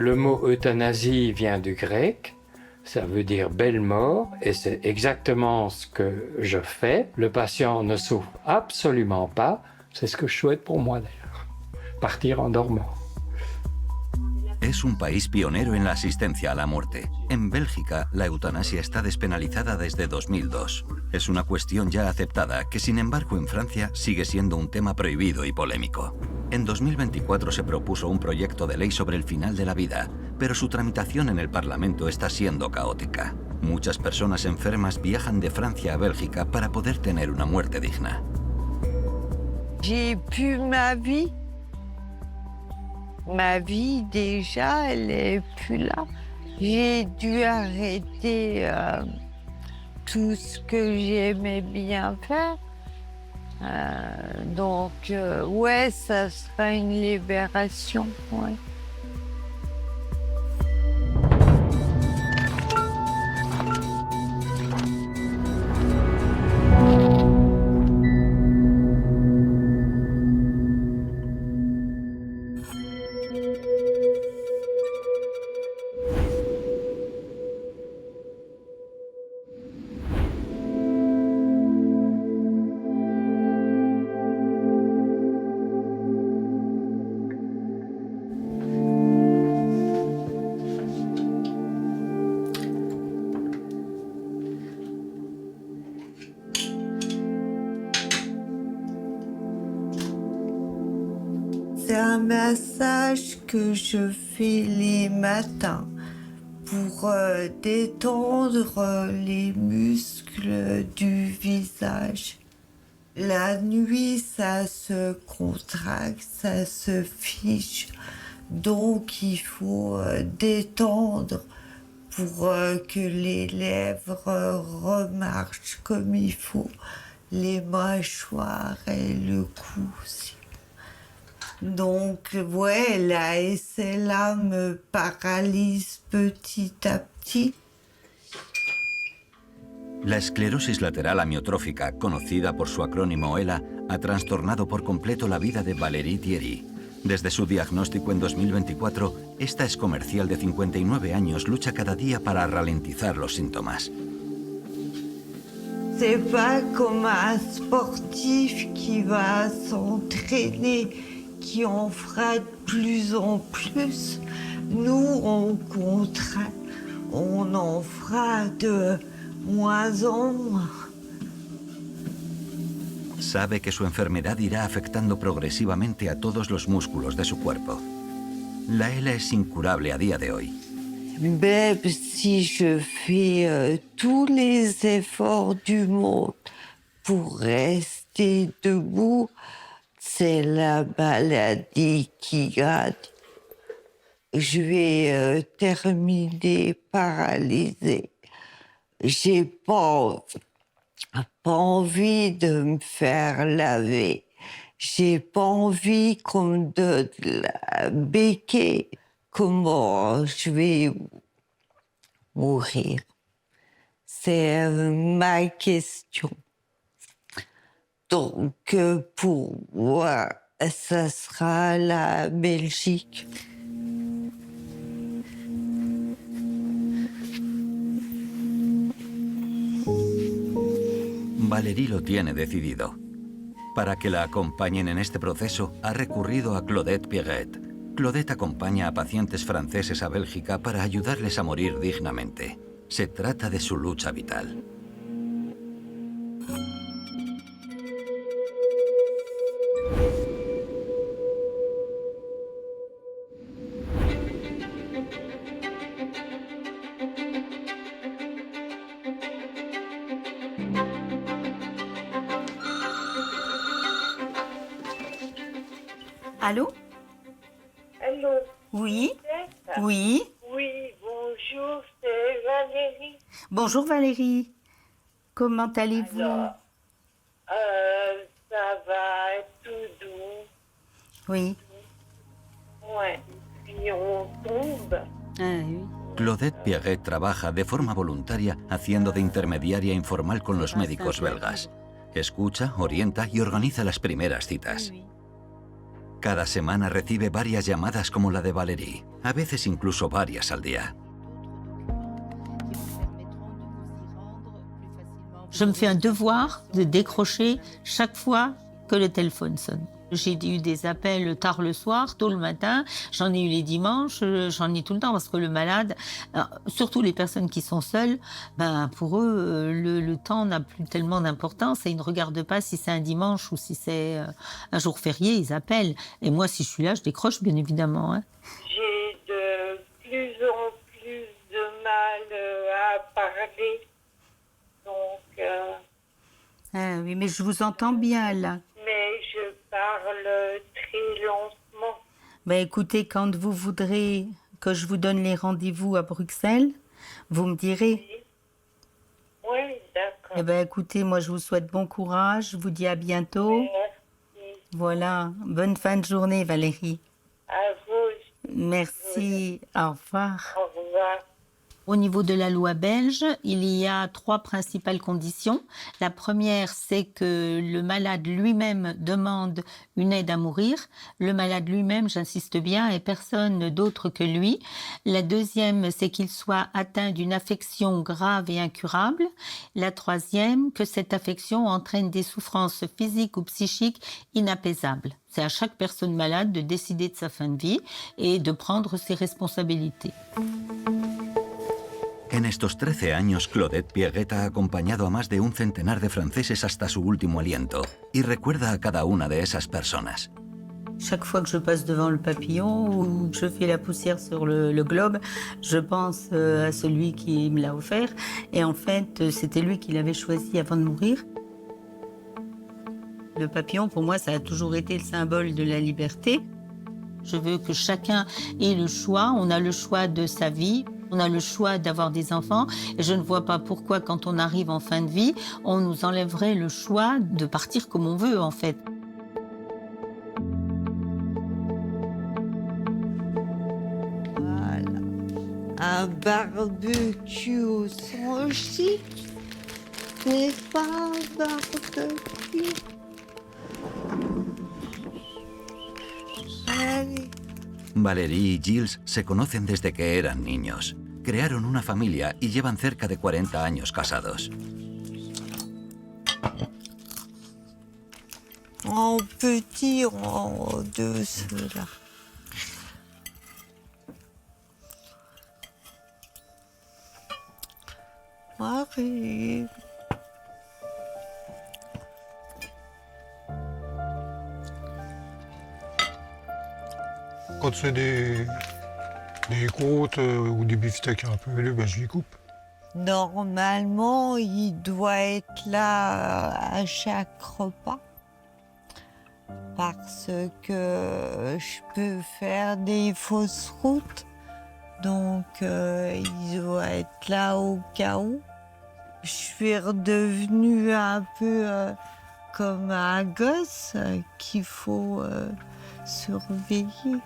Le mot euthanasie vient du grec, ça veut dire belle mort, et c'est exactement ce que je fais. Le patient ne souffre absolument pas, c'est ce que je souhaite pour moi d'ailleurs, partir en dormant. Es un país pionero en la asistencia a la muerte. En Bélgica, la eutanasia está despenalizada desde 2002. Es una cuestión ya aceptada que, sin embargo, en Francia sigue siendo un tema prohibido y polémico. En 2024 se propuso un proyecto de ley sobre el final de la vida, pero su tramitación en el Parlamento está siendo caótica. Muchas personas enfermas viajan de Francia a Bélgica para poder tener una muerte digna. J'ai pu ma vie. Ma vie, déjà, elle n'est plus là. J'ai dû arrêter tout ce que j'aimais bien faire. Donc, ouais, ça sera une libération, ouais. C'est un massage que je fais les matins pour détendre les muscles du visage. La nuit, ça se contracte, ça se fiche, donc il faut détendre pour que les lèvres remarchent comme il faut, les mâchoires et le cou aussi. Donc, ouais, la SLA me paralyse petit à petit. La esclerosis lateral amiotrófica, conocida por su acrónimo ELA, ha trastornado por completo la vida de Valérie Thierry. Desde su diagnóstico en 2024, esta excomercial de 59 años lucha cada día para ralentizar los síntomas. C'est pas comme un sportif qui va s'entraîner, qui en fera de plus en plus. Nous, on contraint, on en fera de moins en moins. Sabe que su enfermedad irá afectando progresivamente a todos los músculos de su cuerpo. La ELA es incurable a día de hoy. Même si je fais tous les efforts du monde pour rester debout, c'est la maladie qui gagne. Je vais terminer paralysée. J'ai pas envie de me faire laver. J'ai pas envie qu'on me donne la béquille. Comment je vais mourir? C'est ma question. Donc, pour moi, ça sera la Belgique. Valérie lo tiene decidido. Para que la acompañen en este proceso, ha recurrido a Claudette Pierret. Claudette acompaña a pacientes franceses a Bélgica para ayudarles a morir dignamente. Se trata de su lucha vital. Allô? Allô? Oui? Peut-être? Oui? Oui, bonjour, c'est Valérie. Bonjour Valérie. Comment allez-vous? Alors, ça va être tout doux. Oui. Ouais, puis on tombe. Ah, oui. Claudette Pierret trabaja de forma voluntaria haciendo de intermediaria informal con los médicos belgas. Escucha, orienta y organiza las primeras citas. Cada semana recibe varias llamadas como la de Valérie, a veces incluso varias al día. Je me fais un devoir de décrocher chaque fois que le téléphone sonne. J'ai eu des appels tard le soir, tôt le matin, j'en ai eu les dimanches, j'en ai tout le temps parce que le malade, surtout les personnes qui sont seules, pour eux, le temps n'a plus tellement d'importance et ils ne regardent pas si c'est un dimanche ou si c'est un jour férié, ils appellent. Et moi, si je suis là, je décroche bien évidemment. Hein. J'ai de plus en plus de mal à parler. Donc, Ah oui, mais je vous entends bien là. mais je parle très lentement. Écoutez, quand vous voudrez que je vous donne les rendez-vous à Bruxelles, vous me direz. Oui, d'accord. Écoutez, moi je vous souhaite bon courage, je vous dis à bientôt. Merci. Voilà, bonne fin de journée Valérie. À vous. Merci, au revoir. Au revoir. Au niveau de la loi belge, il y a 3 principales conditions. La première, c'est que le malade lui-même demande une aide à mourir. Le malade lui-même, j'insiste bien, et personne d'autre que lui. La deuxième, c'est qu'il soit atteint d'une affection grave et incurable. La troisième, que cette affection entraîne des souffrances physiques ou psychiques inapaisables. C'est à chaque personne malade de décider de sa fin de vie et de prendre ses responsabilités. En estos 13 años, Claudette Pierret ha acompañado a más de un centenar de franceses hasta su último aliento y recuerda a cada una de esas personas. Chaque fois que je passe devant le papillon ou que je fais la poussière sur le globe, je pense à celui qui me l'a offert. Et en fait, c'était lui qui l'avait choisi avant de mourir. Le papillon, pour moi, ça a toujours été le symbole de la liberté. Je veux que chacun ait le choix. On a le choix de sa vie. On a le choix d'avoir des enfants et je ne vois pas pourquoi, quand on arrive en fin de vie, on nous enlèverait le choix de partir comme on veut, en fait. Voilà. Un barbecue au son chic. C'est pas un barbecue. Allez. Valérie y Gilles se conocen desde que eran niños. Crearon una familia y llevan cerca de 40 años casados. En petit, en deux, ceux-là. Marie. Quand c'est des côtes ou des beefsteaks un peu velus, je les coupe. Normalement, il doit être là à chaque repas parce que je peux faire des fausses routes. Donc, il doit être là au cas où. Je suis redevenue un peu comme un gosse qu'il faut surveiller.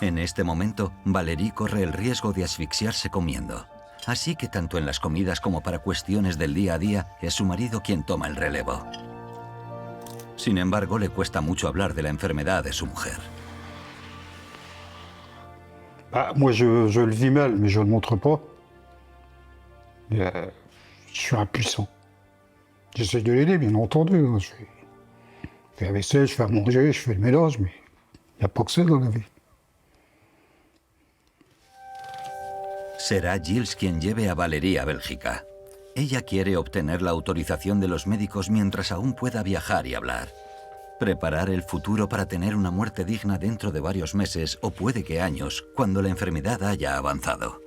En este momento, Valérie corre el riesgo de asfixiarse comiendo. Así que tanto en las comidas como para cuestiones del día a día, es su marido quien toma el relevo. Sin embargo, le cuesta mucho hablar de la enfermedad de su mujer. Moi, je le vis mal, mais je ne le montre pas. Je suis impuissant. J'essaie de l'aider, bien entendu. Je fais la vaisselle, je fais à manger, je fais le ménage, mais il n'y a pas que ça dans la vie. Será Gilles quien lleve a Valérie a Bélgica. Ella quiere obtener la autorización de los médicos mientras aún pueda viajar y hablar. Preparar el futuro para tener una muerte digna dentro de varios meses o puede que años, cuando la enfermedad haya avanzado.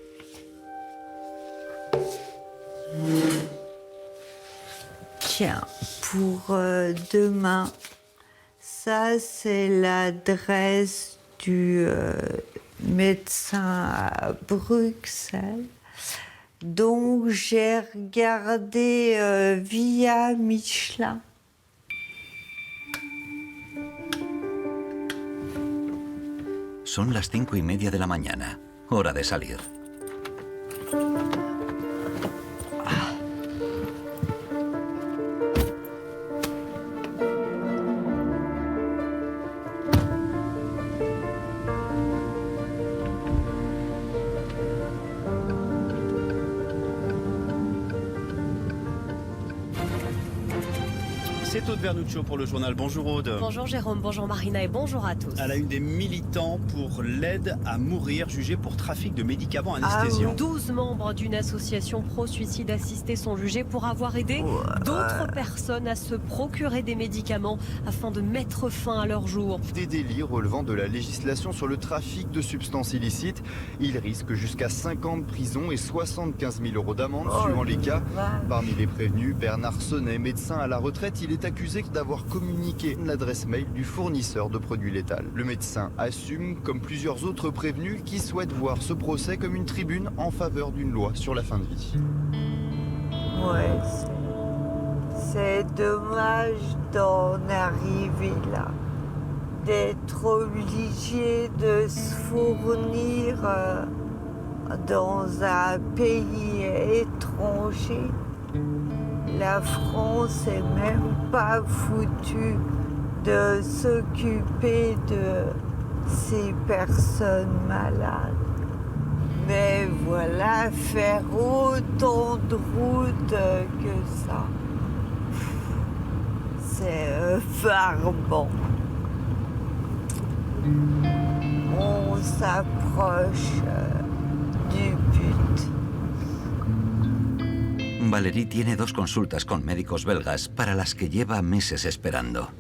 Tiens, pour demain, ça c'est l'adresse du médecin à Bruxelles. Donc j'ai regardé via Michelin. Son las 5:30 de la mañana, hora de salir. C'est Aude Vernuccio pour le journal. Bonjour Aude. Bonjour Jérôme, bonjour Marina et bonjour à tous. À la une des militants pour l'aide à mourir, jugés pour trafic de médicaments anesthésiants. 12 membres d'une association pro-suicide assistée sont jugés pour avoir aidé d'autres personnes à se procurer des médicaments afin de mettre fin à leur jour. Des délits relevant de la législation sur le trafic de substances illicites. Ils risquent jusqu'à 5 ans de prison et 75 000 € d'amende suivant les cas. Parmi les prévenus, Bernard Sonnet, médecin à la retraite, il est accusé d'avoir communiqué l'adresse mail du fournisseur de produits létals. Le médecin assume, comme plusieurs autres prévenus, qui souhaitent voir ce procès comme une tribune en faveur d'une loi sur la fin de vie. Ouais, c'est dommage d'en arriver là, d'être obligé de se fournir dans un pays étranger. La France est même pas foutue de s'occuper de ces personnes malades. Mais voilà, faire autant de routes que ça, c'est barbant. On s'approche du but. Valérie tiene 2 consultas con médicos belgas para las que lleva meses esperando.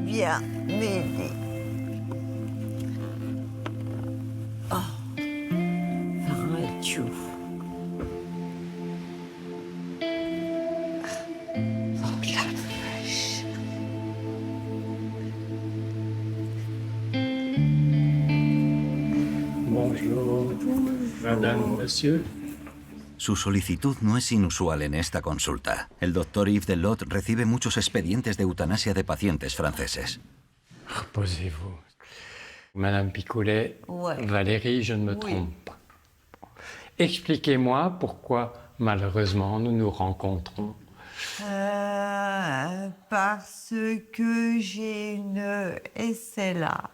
Bien m'aider. Radio. Bonjour, madame, monsieur. Su solicitud no es inusual en esta consulta. El doctor Yves Delot recibe muchos expedientes de eutanasia de pacientes franceses. Reposez-vous. Madame Picolet, Valérie, je ne me trompe pas. Expliquez-moi pourquoi, malheureusement, nous nous rencontrons. Parce que j'ai une SLA.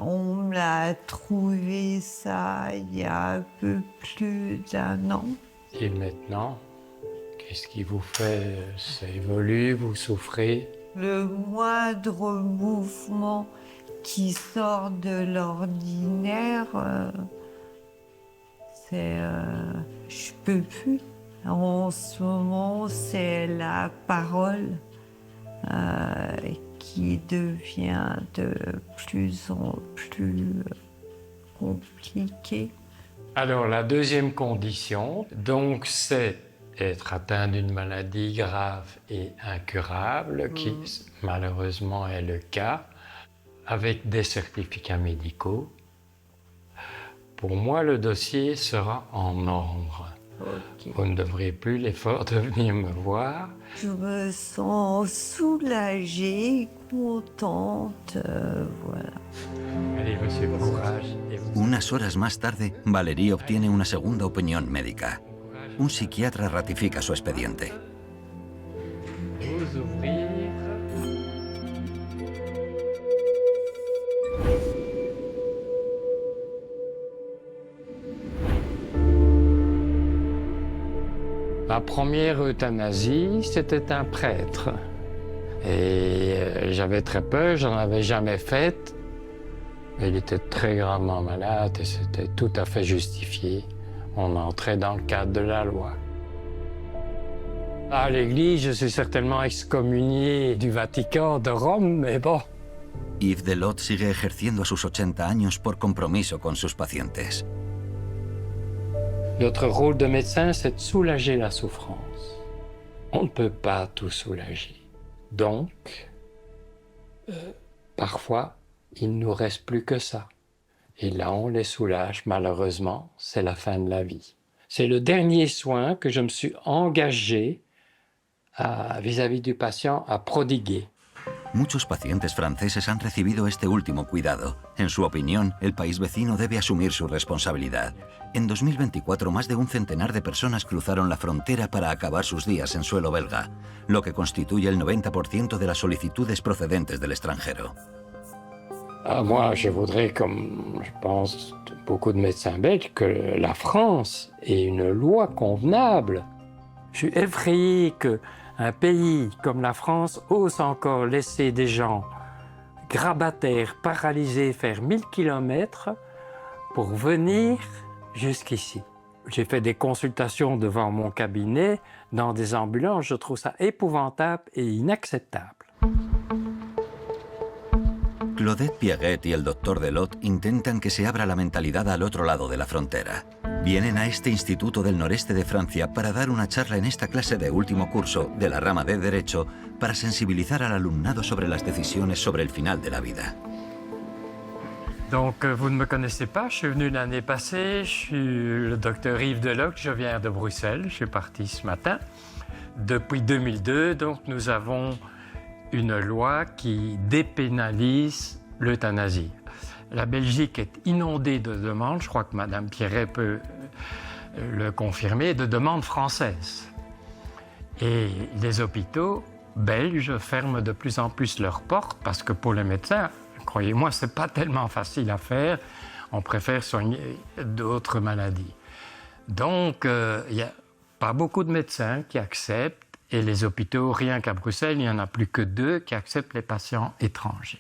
On me l'a trouvé ça il y a un peu plus d'1 an. Et maintenant, qu'est-ce qui vous fait? Ça évolue, vous souffrez? Le moindre mouvement qui sort de l'ordinaire, je peux plus. En ce moment, c'est la parole qui devient de plus en plus compliquée. Alors, la deuxième condition, donc, c'est être atteint d'une maladie grave et incurable, qui malheureusement est le cas, avec des certificats médicaux. Pour moi, le dossier sera en ordre. Okay. Vous ne devrez plus l'effort de venir me voir. Je me sens soulagée, contente, voilà. Allez, monsieur, courage. Unas horas más tarde, Valérie obtiene una segunda opinión médica. Un psiquiatra ratifica su expediente. Vous ouvrir. La première euthanasie, c'était un prêtre. Et j'avais très peur, j'en avais jamais fait. Il était très gravement malade et c'était tout à fait justifié. On entrait dans le cadre de la loi. À l'église, je suis certainement excommunié du Vatican, de Rome, mais bon. Yves Delot sigue ejerciendo a sus 80 años por compromiso con sus pacientes. Notre rôle de médecin, c'est de soulager la souffrance. On ne peut pas tout soulager. Donc, parfois, il ne nous reste plus que ça. Et là, on les soulage. Malheureusement, c'est la fin de la vie. C'est le dernier soin que je me suis engagé vis-à-vis du patient à prodiguer. Muchos pacientes franceses han recibido este último cuidado. En su opinión, el país vecino debe asumir su responsabilidad. En 2024, más de un centenar de personas cruzaron la frontera para acabar sus días en suelo belga, lo que constituye el 90% de las solicitudes procedentes del extranjero. Moi, je voudrais, comme je pense beaucoup de médecins belges, que la France ait une loi convenable. Je suis effrayé qu'un pays comme la France ose encore laisser des gens grabataires, paralysés, faire 1000 kilomètres pour venir jusqu'ici. J'ai fait des consultations devant mon cabinet, dans des ambulances. Je trouve ça épouvantable et inacceptable. Claudette Pierret y el doctor Delot intentan que se abra la mentalidad al otro lado de la frontera. Vienen a este instituto del noreste de Francia para dar una charla en esta clase de último curso de la rama de Derecho para sensibilizar al alumnado sobre las decisiones sobre el final de la vida. Donc, vous ne me connaissez pas, je suis venu l'année passée, je suis le docteur Yves Deloc, je viens de Bruxelles, je suis parti ce matin. Depuis 2002, donc, nous avons une loi qui dépénalise l'euthanasie. La Belgique est inondée de demandes, je crois que Mme Pierret peut le confirmer, de demandes françaises. Et les hôpitaux belges ferment de plus en plus leurs portes parce que pour les médecins, croyez-moi, ce n'est pas tellement facile à faire. On préfère soigner d'autres maladies. Donc, il n'y a pas beaucoup de médecins qui acceptent. Et les hôpitaux, rien qu'à Bruxelles, il n'y en a plus que 2 qui acceptent les patients étrangers.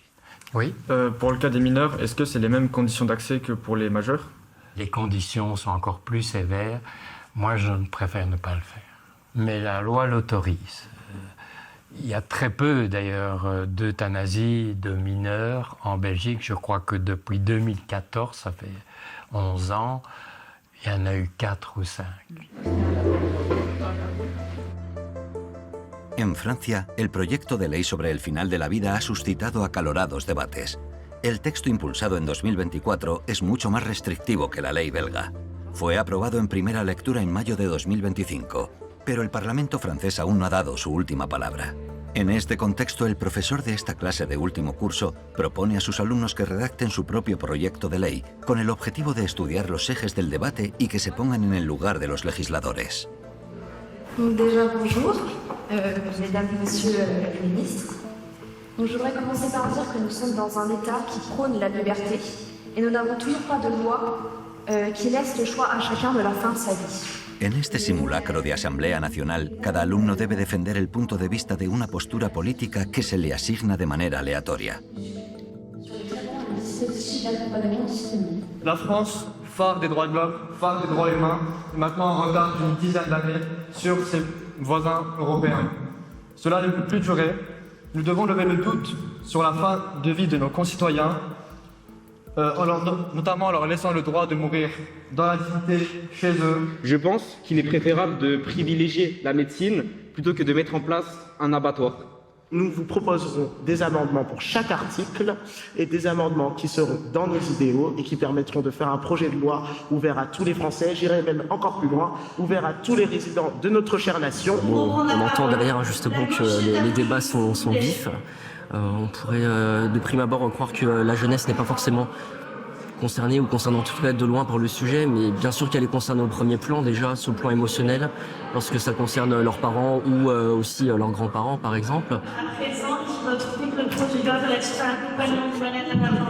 Oui. Pour le cas des mineurs, est-ce que c'est les mêmes conditions d'accès que pour les majeurs? Les conditions sont encore plus sévères. Moi, je préfère ne pas le faire. Mais la loi l'autorise. Il y a très peu, d'ailleurs, d'euthanasie de mineurs en Belgique. Je crois que depuis 2014, ça fait 11 ans, il y en a eu 4 ou 5. En Francia, el proyecto de ley sobre el final de la vida ha suscitado acalorados debates. El texto impulsado en 2024 es mucho más restrictivo que la ley belga. Fue aprobado en primera lectura en mayo de 2025, pero el Parlamento francés aún no ha dado su última palabra. En este contexto, el profesor de esta clase de último curso propone a sus alumnos que redacten su propio proyecto de ley, con el objetivo de estudiar los ejes del debate y que se pongan en el lugar de los legisladores. Déjà bonjour, mesdames et messieurs les ministres. Donc, je voudrais commencer par dire que nous sommes dans un État qui prône la liberté et nous n'avons toujours pas de loi qui laisse le choix à chacun de la fin de sa vie. En este simulacro de Asamblea Nacional, cada alumno debe defender el punto de vista de una postura política que se le asigna de manera aleatoria. La France, phare des droits de l'homme, phare des droits humains, est maintenant en retard d'une dizaine d'années sur ses voisins européens. Cela ne peut plus durer. Nous devons lever le doute sur la fin de vie de nos concitoyens, notamment en leur laissant le droit de mourir dans la dignité chez eux. Je pense qu'il est préférable de privilégier la médecine plutôt que de mettre en place un abattoir. Nous vous proposerons des amendements pour chaque article et des amendements qui seront dans nos idéaux et qui permettront de faire un projet de loi ouvert à tous les Français, j'irai même encore plus loin, ouvert à tous les résidents de notre chère nation. On entend derrière justement que les débats sont vifs. On pourrait de prime abord croire que la jeunesse n'est pas forcément concernée ou concernée en tout cas de loin par le sujet, mais bien sûr qu'elle est concernée au premier plan déjà sur le plan émotionnel, lorsque ça concerne leurs parents ou aussi leurs grands-parents par exemple. À présent, notre double projet d'ordre relatif à l'accompagnement du bien-être de la maman.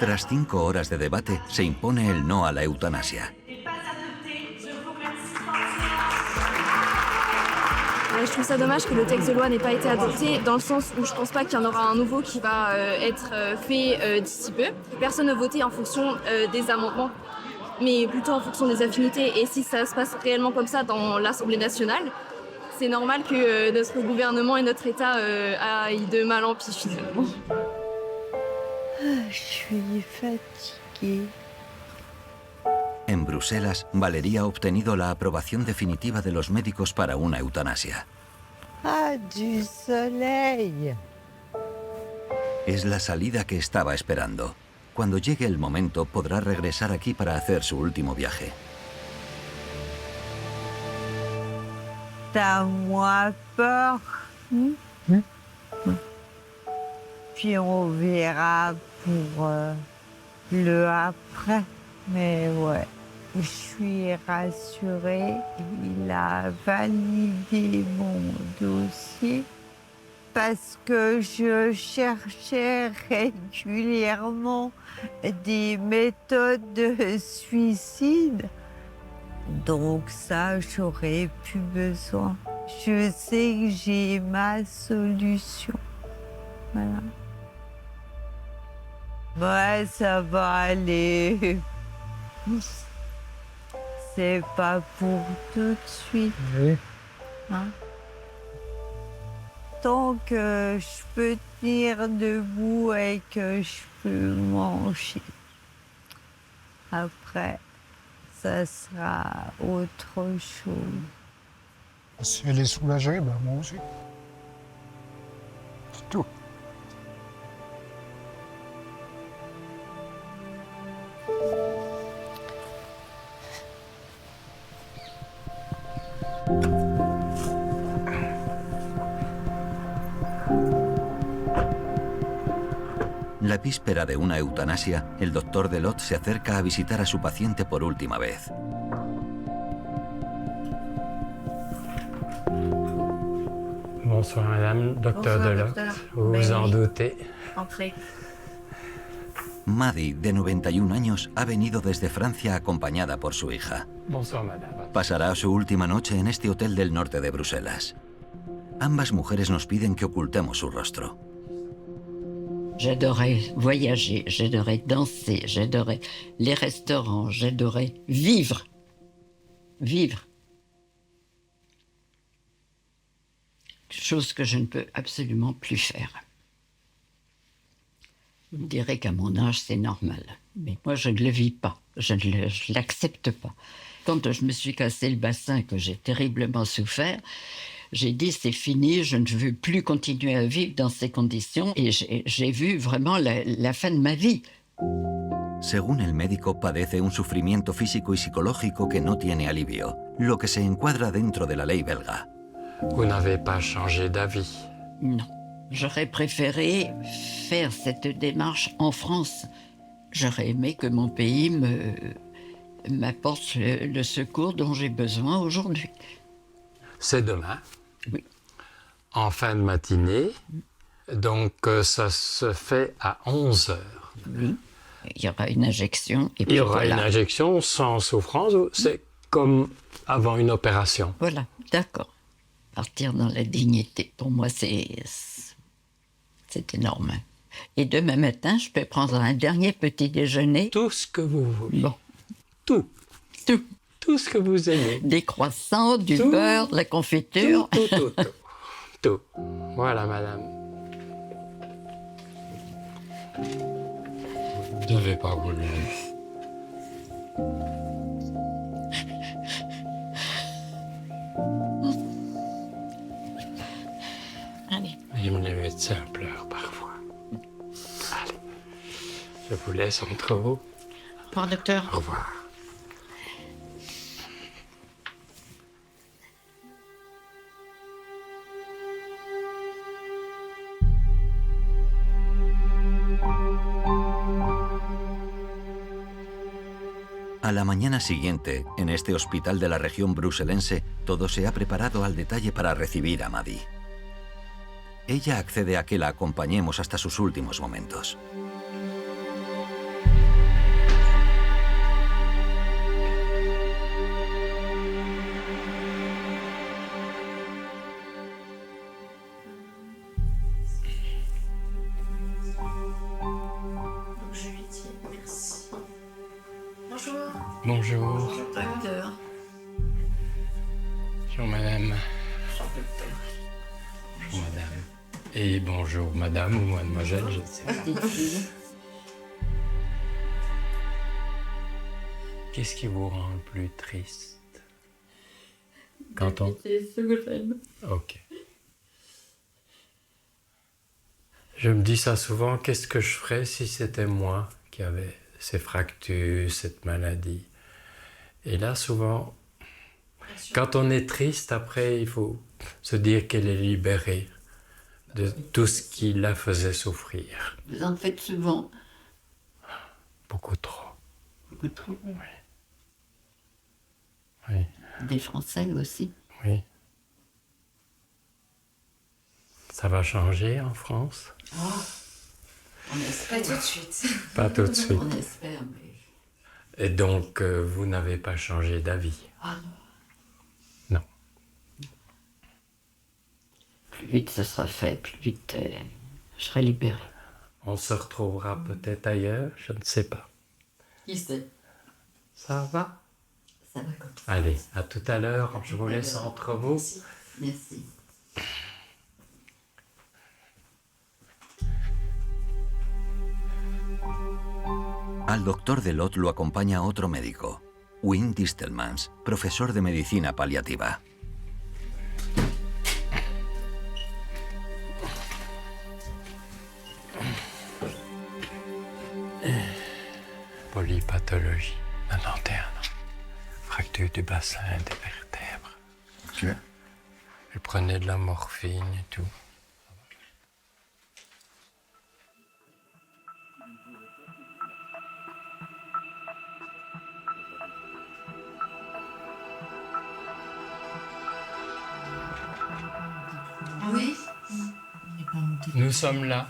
Tras 5 horas de debate, se impone el no a la eutanasia. Je trouve ça dommage que le texte de loi n'ait pas été adopté, dans le sens où je pense pas qu'il y en aura un nouveau qui va être fait d'ici peu. Personne ne votait en fonction des amendements, mais plutôt en fonction des affinités. Et si ça se passe réellement comme ça dans l'Assemblée nationale, c'est normal que notre gouvernement et notre État aillent de mal en pis finalement. Je suis fatiguée. En Bruselas, Valeria ha obtenido la aprobación definitiva de los médicos para una eutanasia. Ah, du soleil. Es la salida que estaba esperando. Cuando llegue el momento, podrá regresar aquí para hacer su último viaje. T'as moins peur. Puis on verra pour le après. Mais ouais, je suis rassurée. Il a validé mon dossier parce que je cherchais régulièrement des méthodes de suicide. Donc ça, j'aurais plus besoin. Je sais que j'ai ma solution. Voilà. Ouais, ça va aller. C'est pas pour tout de suite. Oui. Hein? Tant que je peux tenir debout et que je peux manger. Après, ça sera autre chose. Si elle est soulagée, ben moi aussi. C'est tout. La víspera de una eutanasia, el doctor Delot se acerca a visitar a su paciente por última vez. Bonsoir madame, docteur Delot. Vous vous en doutez. Entrez. Maddie, de 91 años, ha venido desde Francia acompañada por su hija. Bonsoir madame. Pasará su última noche en este hotel del norte de Bruselas. Ambas mujeres nos piden que ocultemos su rostro. J'adorais voyager, j'adorais danser, j'adorais les restaurants, j'adorais vivre. Vivre. Chose que je ne peux absolument plus faire. Vous me direz qu'à mon âge, c'est normal. Mais moi, je ne le vis pas. Je ne l'accepte pas. Quand je me suis cassé le bassin, que j'ai terriblement souffert, j'ai dit c'est fini, je ne veux plus continuer à vivre dans ces conditions. Et j'ai vu vraiment la fin de ma vie. Según el médico, padece un sufrimiento físico y psicológico que no tiene alivio, lo que se encuadra dentro de la ley belga. Vous n'avez pas changé d'avis? Non. J'aurais préféré faire cette démarche en France. J'aurais aimé que mon pays m'apporte le secours dont j'ai besoin aujourd'hui. C'est demain. Oui. En fin de matinée. Donc ça se fait à 11h. Oui. Il y aura une injection. Et Il puis y aura voilà. une injection sans souffrance. C'est comme avant une opération. Voilà, d'accord. Partir dans la dignité. Pour moi, c'est énorme. Et demain matin, je peux prendre un dernier petit déjeuner. Tout ce que vous voulez. Bon. Tout. Tout. Tout ce que vous aimez. Des croissants, du Tout. beurre, de la confiture. Tout. Voilà, madame. Vous ne devez pas vous lever. Allez. Même les médecins pleurent parfois. Allez. Je vous laisse entre vous. Au revoir, docteur. Au revoir. A la mañana siguiente, en este hospital de la región bruselense, todo se ha preparado al detalle para recibir a Maddie. Ella accede a que la acompañemos hasta sus últimos momentos. Bonjour. Docteur. Bonjour, madame. Bonjour, madame. Et bonjour, madame ou mademoiselle, je ne sais pas. Qu'est-ce qui vous rend le plus triste? Quand on... C'est ce que j'aime. Ok. Je me dis ça souvent, qu'est-ce que je ferais si c'était moi qui avais ces fractures, cette maladie? Et là, souvent, quand on est triste, après, il faut se dire qu'elle est libérée de tout ce qui la faisait souffrir. Vous en faites souvent? Beaucoup trop. Beaucoup trop? Oui. Oui. Des Français aussi? Oui. Ça va changer en France? Oh, on espère. Pas tout de suite. Pas tout de suite. On espère, mais... Et donc, vous n'avez pas changé d'avis? Ah non. Plus vite ce sera fait, plus vite je serai libérée. On se retrouvera peut-être ailleurs, je ne sais pas. Qui sait? Ça va? Ça va comme ça. Allez, à tout à l'heure. Je vous laisse entre vous. Merci. Merci. Al doctor Delot lo acompaña otro médico, Wim Distelmans, profesor de medicina paliativa. Polypathologie, 91 ans. Fracture du bassin, des vertèbres. Ok. Elle prenait de la morphine et tout. Oui. Nous sommes là,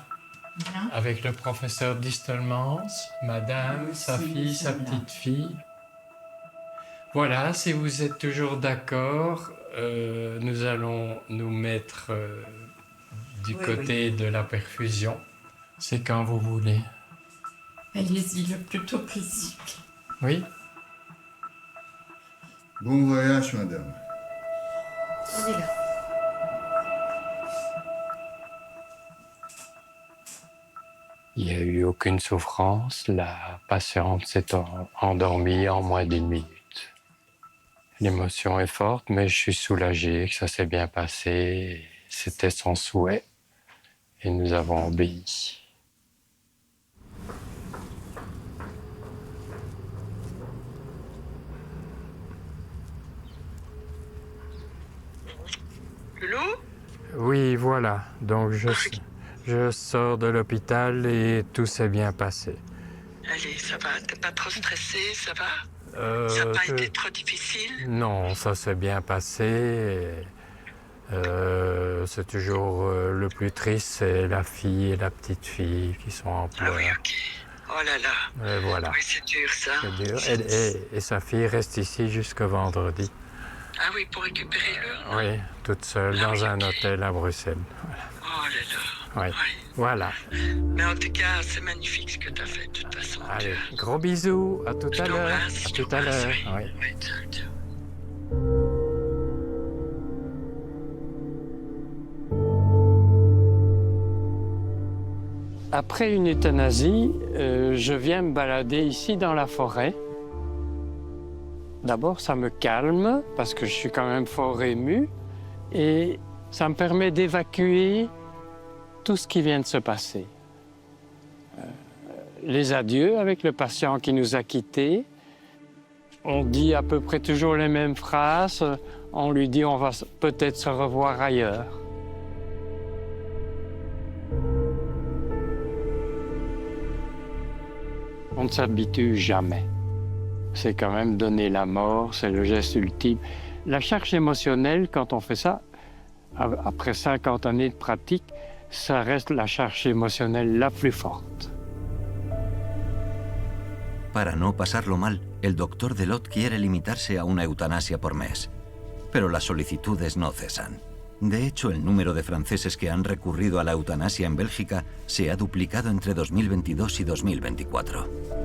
avec le professeur Distelmans, madame, sa fille, sa petite fille. Voilà, si vous êtes toujours d'accord, nous allons nous mettre du côté de la perfusion. C'est quand vous voulez. Allez-y le plus tôt possible. Oui? Bon voyage, madame. On est là. Il n'y a eu aucune souffrance. La patiente s'est endormie en moins d'1 minute. L'émotion est forte, mais je suis soulagé que ça s'est bien passé. C'était son souhait et nous avons obéi. Lolo? Oui, voilà. Donc je sors de l'hôpital et tout s'est bien passé. Allez, ça va, t'es pas trop stressé, ça va? Ça n'a pas été trop difficile? Non, ça s'est bien passé. C'est toujours le plus triste, c'est la fille et la petite fille qui sont en pleurs. Ah oui, ok. Oh là là. Et voilà. Oui, c'est dur ça. C'est dur. Et sa fille reste ici jusqu'au vendredi. Ah oui, pour récupérer le... Oui, toute seule dans un hôtel à Bruxelles. Voilà. Oh là là. Oui, voilà. Mais en tout cas, c'est magnifique ce que tu as fait de toute façon. Allez, gros bisous, à tout à l'heure. À tout à l'heure. Oui. Oui, ciao, ciao. Après une euthanasie, je viens me balader ici dans la forêt. D'abord, ça me calme parce que je suis quand même fort ému et ça me permet d'évacuer tout ce qui vient de se passer. Les adieux avec le patient qui nous a quittés. On dit à peu près toujours les mêmes phrases. On lui dit on va peut-être se revoir ailleurs. On ne s'habitue jamais. C'est quand même donner la mort, c'est le geste ultime. La charge émotionnelle, quand on fait ça, après 50 années de pratique, ça reste la charge émotionnelle la plus forte. Para no pasarlo mal, el doctor Delot quiere limitarse a una eutanasia por mes. Pero las solicitudes no cesan. De hecho, el número de franceses que han recurrido a la eutanasia en Bélgica se ha duplicado entre 2022 y 2024.